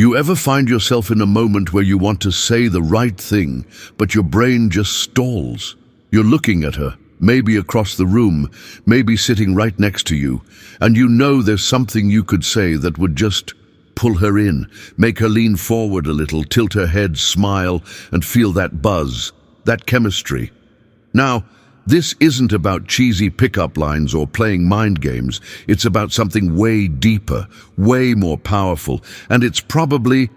You ever find yourself in a moment where you want to say the right thing, but your brain just stalls? You're looking at her, maybe across the room, maybe sitting right next to you, and you know there's something you could say that would just pull her in, make her lean forward a little, tilt her head, smile, and feel that buzz, that chemistry. Now, this isn't about cheesy pickup lines or playing mind games. It's about something way deeper, way more powerful, and it's probably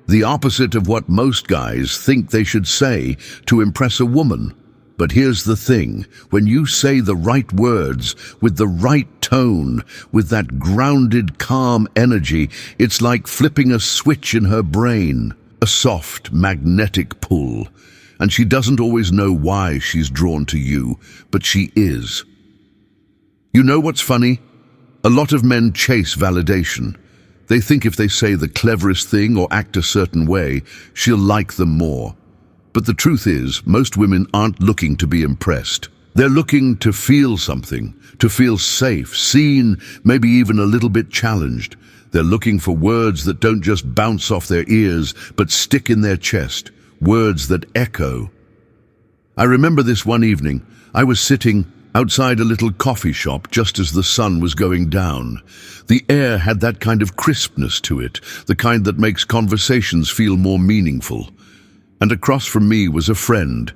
the opposite of what most guys think they should say to impress a woman. But here's the thing, when you say the right words, with the right tone, with that grounded, calm energy, it's like flipping a switch in her brain, a soft, magnetic pull. And she doesn't always know why she's drawn to you, but she is. You know what's funny? A lot of men chase validation. They think if they say the cleverest thing or act a certain way, she'll like them more. But the truth is, most women aren't looking to be impressed. They're looking to feel something, to feel safe, seen, maybe even a little bit challenged. They're looking for words that don't just bounce off their ears, but stick in their chest. Words that echo. I remember this one evening. I was sitting outside a little coffee shop just as the sun was going down. The air had that kind of crispness to it, the kind that makes conversations feel more meaningful. And across from me was a friend.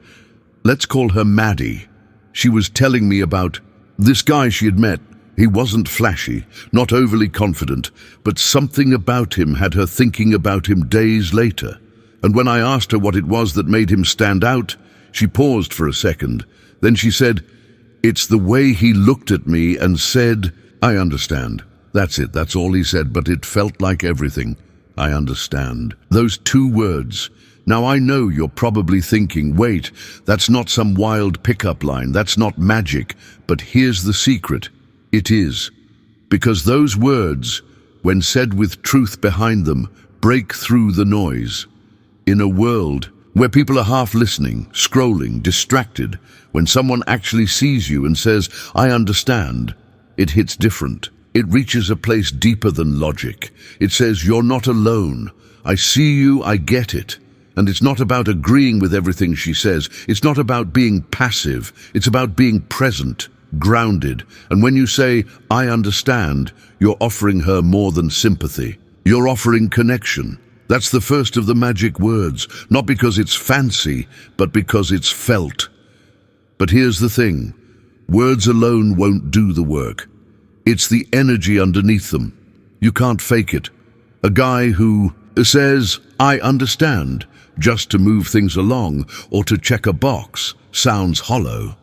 Let's call her Maddie. She was telling me about this guy she had met. He wasn't flashy, not overly confident, but something about him had her thinking about him days later. And when I asked her what it was that made him stand out, she paused for a second. Then she said, "It's the way he looked at me and said, 'I understand.' That's it, that's all he said, but it felt like everything. 'I understand.' Those two words. Now I know you're probably thinking, wait, that's not some wild pickup line, that's not magic. But here's the secret. It is. Because those words, when said with truth behind them, break through the noise. In a world where people are half listening, scrolling, distracted, when someone actually sees you and says, 'I understand,' it hits different. It reaches a place deeper than logic. It says, 'You're not alone. I see you, I get it.' And it's not about agreeing with everything she says. It's not about being passive. It's about being present, grounded. And when you say, 'I understand,' you're offering her more than sympathy. You're offering connection. That's the first of the magic words, not because it's fancy, but because it's felt. But here's the thing. Words alone won't do the work. It's the energy underneath them. You can't fake it. A guy who says, 'I understand,' just to move things along or to check a box, sounds hollow.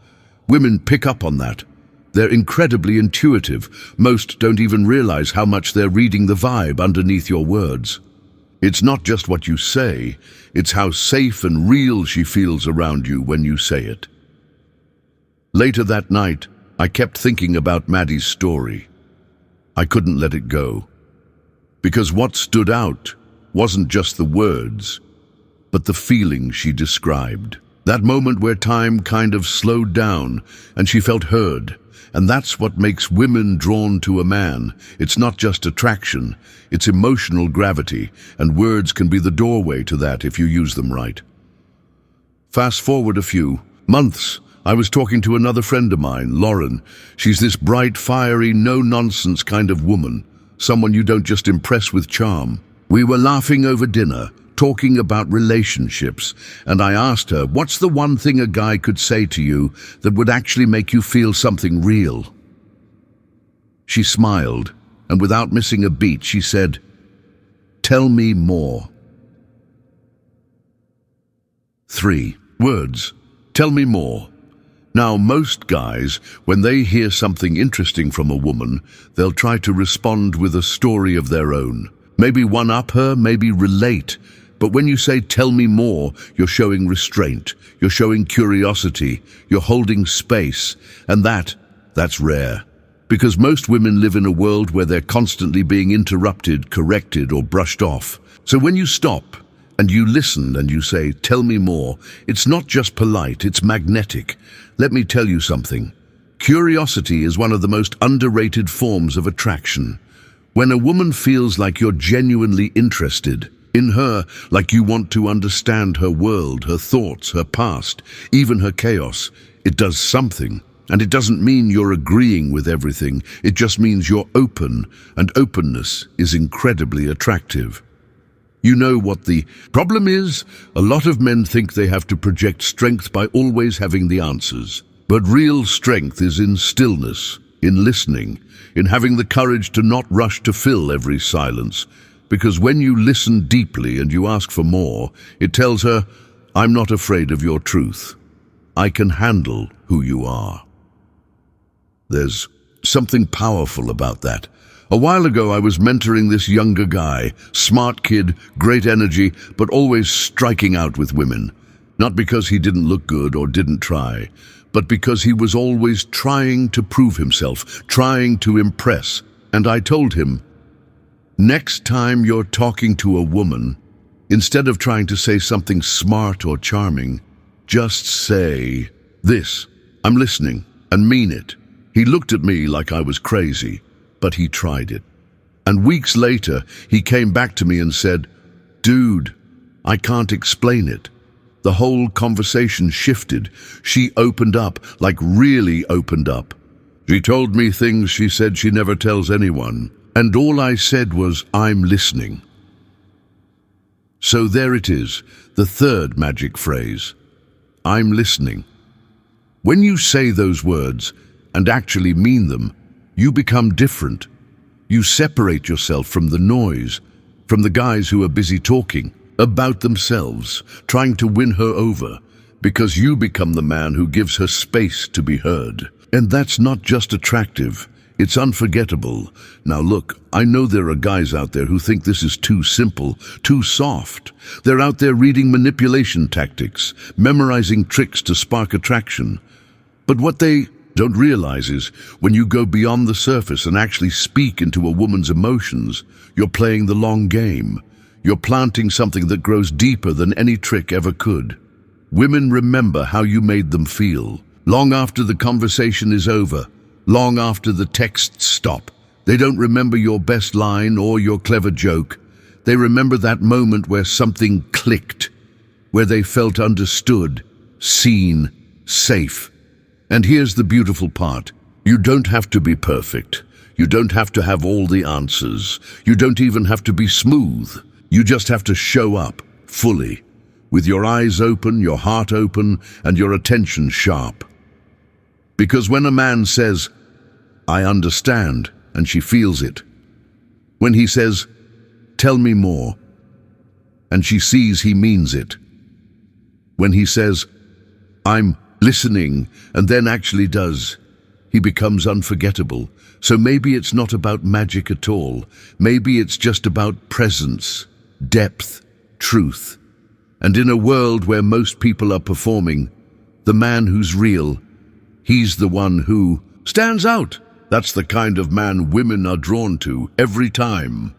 Women pick up on that. They're incredibly intuitive. Most don't even realize how much they're reading the vibe underneath your words. It's not just what you say, it's how safe and real she feels around you when you say it. Later that night, I kept thinking about Maddie's story. I couldn't let it go. Because what stood out wasn't just the words, but the feeling she described. That moment where time kind of slowed down and she felt heard. And that's what makes women drawn to a man. It's not just attraction, it's emotional gravity, and words can be the doorway to that if you use them right. Fast forward a few months, I was talking to another friend of mine, Lauren. She's this bright, fiery, no-nonsense kind of woman, someone you don't just impress with charm. We were laughing over dinner, talking about relationships, and I asked her, what's the one thing a guy could say to you that would actually make you feel something real? She smiled, and without missing a beat, she said, "Tell me more." 3 words. Tell me more. Now, most guys, when they hear something interesting from a woman, they'll try to respond with a story of their own. Maybe one-up her, maybe relate. But when you say, "Tell me more," you're showing restraint, you're showing curiosity, you're holding space, and that's rare. Because most women live in a world where they're constantly being interrupted, corrected, or brushed off. So when you stop, and you listen and you say, "Tell me more," it's not just polite, it's magnetic. Let me tell you something. Curiosity is one of the most underrated forms of attraction. When a woman feels like you're genuinely interested, in her, like you want to understand her world, her thoughts, her past, even her chaos. It does something. And it doesn't mean you're agreeing with everything. It just means you're open, and openness is incredibly attractive. You know what the problem is? A lot of men think they have to project strength by always having the answers. But real strength is in stillness, in listening, in having the courage to not rush to fill every silence. Because when you listen deeply and you ask for more, it tells her, I'm not afraid of your truth. I can handle who you are. There's something powerful about that. A while ago, I was mentoring this younger guy, smart kid, great energy, but always striking out with women. Not because he didn't look good or didn't try, but because he was always trying to prove himself, trying to impress. And I told him, next time you're talking to a woman, instead of trying to say something smart or charming, just say this, I'm listening, and mean it. He looked at me like I was crazy, but he tried it. And weeks later, he came back to me and said, dude, I can't explain it. The whole conversation shifted. She opened up, like really opened up. She told me things she said she never tells anyone. And all I said was, I'm listening. So there it is, the third magic phrase. I'm listening. When you say those words, and actually mean them, you become different. You separate yourself from the noise, from the guys who are busy talking about themselves, trying to win her over, because you become the man who gives her space to be heard. And that's not just attractive, it's unforgettable. Now look, I know there are guys out there who think this is too simple, too soft. They're out there reading manipulation tactics, memorizing tricks to spark attraction. But what they don't realize is, when you go beyond the surface and actually speak into a woman's emotions, you're playing the long game. You're planting something that grows deeper than any trick ever could. Women remember how you made them feel, long after the conversation is over, long after the texts stop. They don't remember your best line or your clever joke. They remember that moment where something clicked, where they felt understood, seen, safe. And here's the beautiful part. You don't have to be perfect. You don't have to have all the answers. You don't even have to be smooth. You just have to show up, fully, with your eyes open, your heart open, and your attention sharp. Because when a man says, I understand, and she feels it. When he says, tell me more, and she sees he means it. When he says, I'm listening, and then actually does, he becomes unforgettable. So maybe it's not about magic at all. Maybe it's just about presence, depth, truth. And in a world where most people are performing, the man who's real, he's the one who stands out. That's the kind of man women are drawn to every time.